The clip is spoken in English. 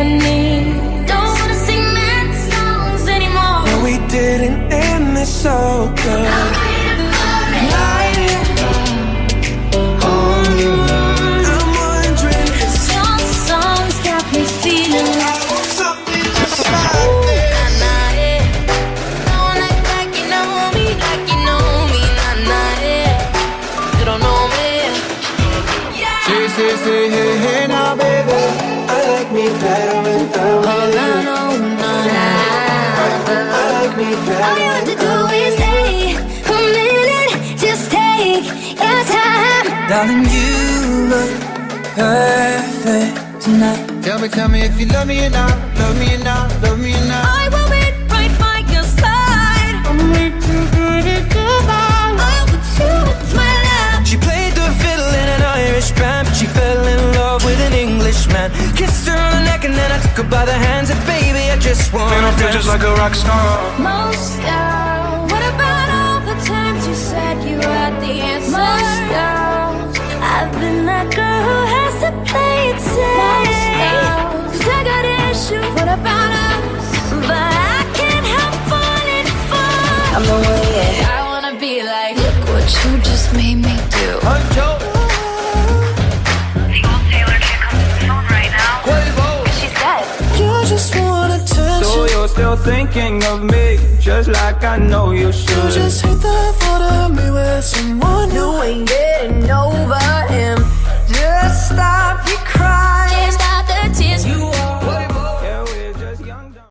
symphony. Don't wanna sing that songs anymore. No, we didn't end this so good. I'm waiting for it. I'm wondering if Your songs got me feeling like something just like this. don't act like you know me, like you know me, you don't know me. Say, hey, hey, now, baby. I like me better when I'm with you. I like me better. All you have to do is stay a minute, just take your time. Darling, you look perfect tonight. Tell me if you love me or not, love me or not, love me or not. I will be right by your side. I'm way too good at goodbye. I'll put you with my love. She played the fiddle in an Irish band, but she fell in love with an Englishman. Kissed her on the neck and then I took her by the hands. And baby, I just want Man, I feel just like a rock star. Moscow. What about all the times you said you had the answer? Moscow. I've been that girl who has to play it safe. Cause I got issues. What about us? But I can't help falling for. I'm the way I wanna be like. Look what you just made me do. The old Taylor can't come to the phone right now. She's dead. you. Just want attention. So you're still thinking of me, just like I know you You should. just hate the thought of me with someone you ain't